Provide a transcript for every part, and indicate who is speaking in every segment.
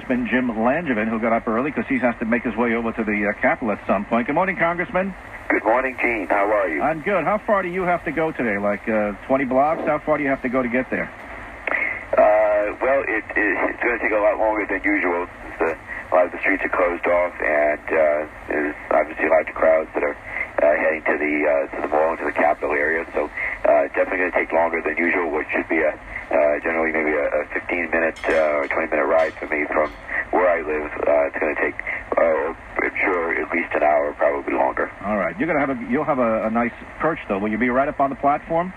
Speaker 1: Congressman Jim Langevin, who got up early because he has to make his way over to the Capitol at some point. Good morning, Congressman.
Speaker 2: Good morning, Gene. How are you?
Speaker 1: I'm good. How far do you have to go today? Like 20 blocks? How far do you have to go to get there?
Speaker 2: Well, it's going to take a lot longer than usual. A lot of the streets are closed off, and there's obviously lots of crowds that are heading to the mall and to the Capitol area. So it's definitely going to take longer than usual, which should be generally maybe a 15-minute or 20-minute ride for me from where I live. It's going to take, I'm sure, at least an hour, probably longer.
Speaker 1: All right. You'll have a nice perch, though. Will you be right up on the platform?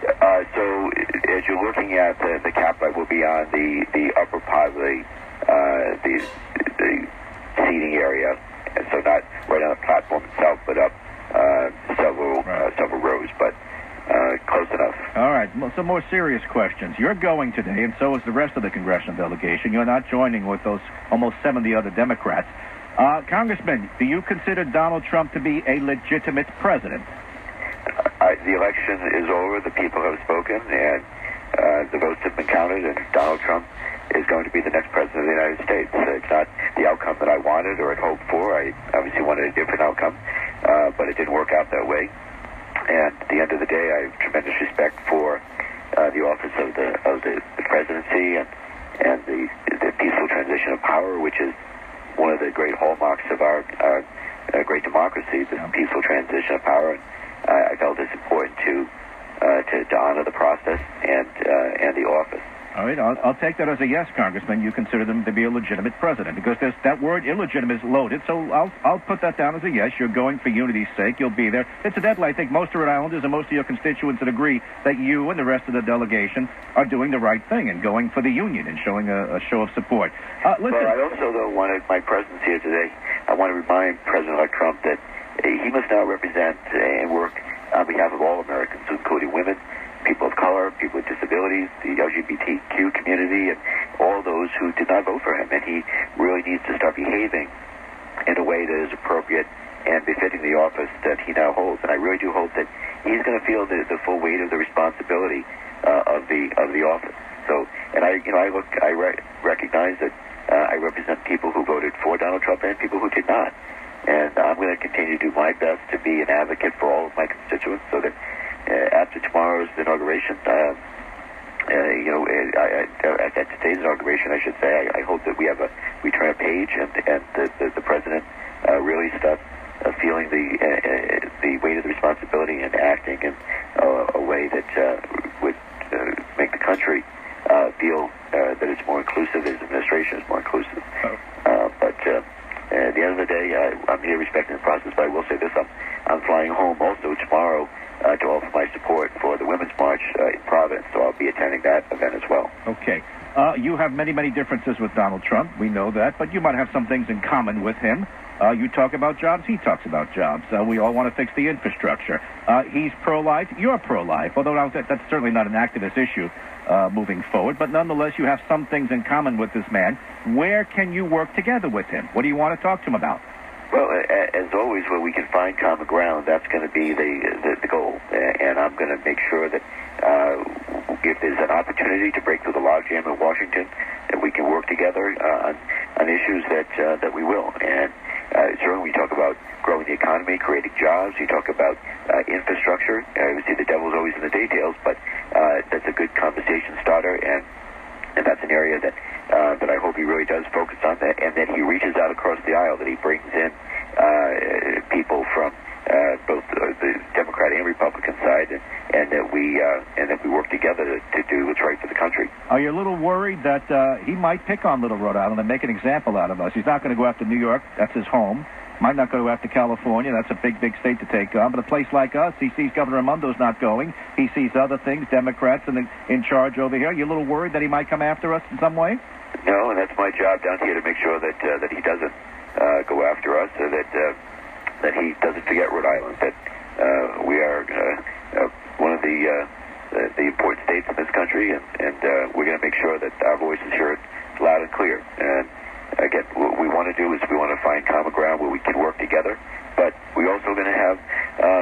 Speaker 2: So as you're looking at the Capitol, we'll be on the upper part of the seating area, and so not right on the platform itself, but up several rows, but close enough.
Speaker 1: All right. Some more serious questions. You're going today, and so is the rest of the congressional delegation. You're not joining with those almost 70 other Democrats. Congressman, do you consider Donald Trump to be a legitimate president?
Speaker 2: The election is over. The people have spoken, and the votes have been counted, and Donald Trump is going to be the next president of the United States. It's not the outcome that I wanted or had hoped for. I obviously wanted a different outcome, but it didn't work out that way. And at the end of the day, I have tremendous respect for the office of the presidency and the peaceful transition of power, which is one of the great hallmarks of our great democracy, the peaceful transition of power. And I felt it's important to honor the process and the office.
Speaker 1: All right, I'll take that as a yes, Congressman. You consider them to be a legitimate president, because that word illegitimate is loaded, so I'll put that down as a yes. You're going for unity's sake. You'll be there. Incidentally, I think most Rhode Islanders and most of your constituents would agree that you and the rest of the delegation are doing the right thing and going for the union and showing a show of support. Listen.
Speaker 2: Well, I also, though, wanted my presence here today. I want to remind President-elect Trump that he must now represent and work on behalf of all Americans, including women, people of color, people with disabilities, the LGBTQ community, and all those who did not vote for him. And he really needs to start behaving in a way that is appropriate and befitting the office that he now holds. And I really do hope that he's going to feel the full weight of the responsibility of the office. So, and I recognize that I represent people who voted for Donald Trump and people who did not. And I'm going to continue to do my best to be an advocate for all of my constituents, so that after tomorrow's inauguration, at today's inauguration, I should say, I hope that we turn a page and the president really starts feeling the weight of the responsibility and acting in a way that would make the country feel that it's more inclusive, his administration is more inclusive. But at the end of the day, I'm here respecting the process, but I will say this, I'm flying home also tomorrow to offer my support for the Women's March in Providence, so I'll be attending that event as well.
Speaker 1: Okay. You have many, many differences with Donald Trump. We know that, but you might have some things in common with him. You talk about jobs, he talks about jobs. We all want to fix the infrastructure. He's pro-life, you're pro-life, although that's certainly not an activist issue moving forward, but nonetheless you have some things in common with this man. Where can you work together with him? What do you want to talk to him about?
Speaker 2: Well, as always, where we can find common ground, that's going to be the goal. And I'm going to make sure that if there's an opportunity to break through the logjam in Washington, that we can work together on issues that we will. And certainly we talk about growing the economy, creating jobs. You talk about infrastructure. Obviously, the devil's always in the details, but that's a good conversation starter, and that's an area that I hope he really does focus on, that, and that he reaches out across the aisle, that he brings in people from both the Democrat and Republican side, and that we work together to do what's right for the country.
Speaker 1: Are you a little worried that he might pick on Little Rhode Island and make an example out of us? He's not going to go after New York. That's his home. Might not go after California. That's a big, big state to take on. But a place like us, he sees Governor Raimondo's not going. He sees other things, Democrats in charge over here. Are you a little worried that he might come after us in some way?
Speaker 2: No, and that's my job down here, to make sure that he doesn't go after us, or that he doesn't forget Rhode Island, that we are one of the important states in this country, and we're going to make sure that our voice is heard loud and clear. And again, what we want to do is we want to find common ground where we can work together, but we're also going to have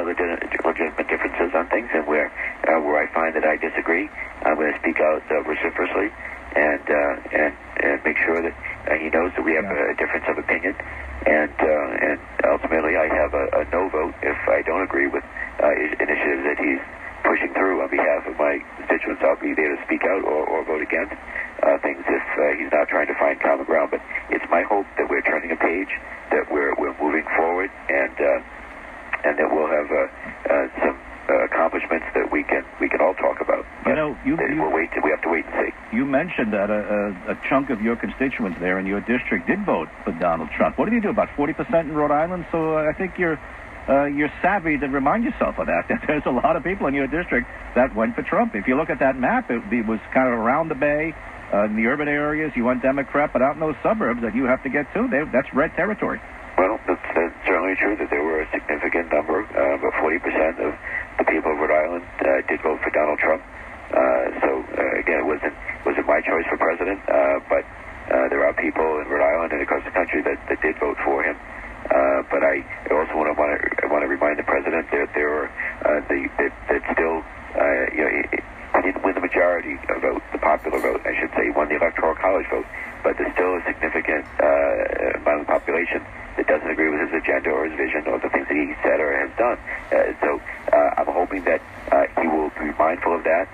Speaker 2: legitimate differences on things, and where I find that I disagree, I'm going to speak out vociferously and make sure that he knows we have a difference of opinion, and ultimately I have a no vote if I don't agree with initiatives that he's pushing through on behalf of my constituents. I'll be there to speak out or vote against things if he's not trying to find common ground. But it's my hope that we're turning a page, that we're moving forward, and that we'll have some accomplishments that we can all talk about.
Speaker 1: You know,
Speaker 2: we have to wait and see.
Speaker 1: You mentioned that a chunk of your constituents there in your district did vote for Donald Trump. What did you do? About 40% in Rhode Island. So I think you're savvy to remind yourself of that. There's a lot of people in your district that went for Trump. If you look at that map, it was kind of around the Bay, in the urban areas. You went Democrat, but out in those suburbs that you have to get to, that's red territory.
Speaker 2: Well, that's certainly true that there were a significant number, about 40% of the people of Rhode Island did vote for Donald Trump. Again, it wasn't my choice for president, but there are people in Rhode Island and across the country that did vote for him. But I also want to remind the president that there were that still he didn't win the majority vote, the popular vote, I should say. He won the Electoral College vote, but there's still a significant amount of the population that doesn't agree with his agenda or his vision or the things that he said or has done. I'm hoping that he will be mindful of that,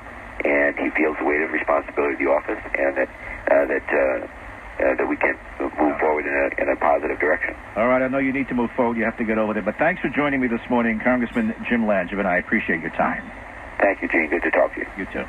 Speaker 2: and he feels the weight of responsibility of the office, and that we can move forward in a positive direction.
Speaker 1: All right, I know you need to move forward. You have to get over there. But thanks for joining me this morning, Congressman Jim Langevin. I appreciate your time.
Speaker 2: Thank you, Gene. Good to talk to you.
Speaker 1: You too.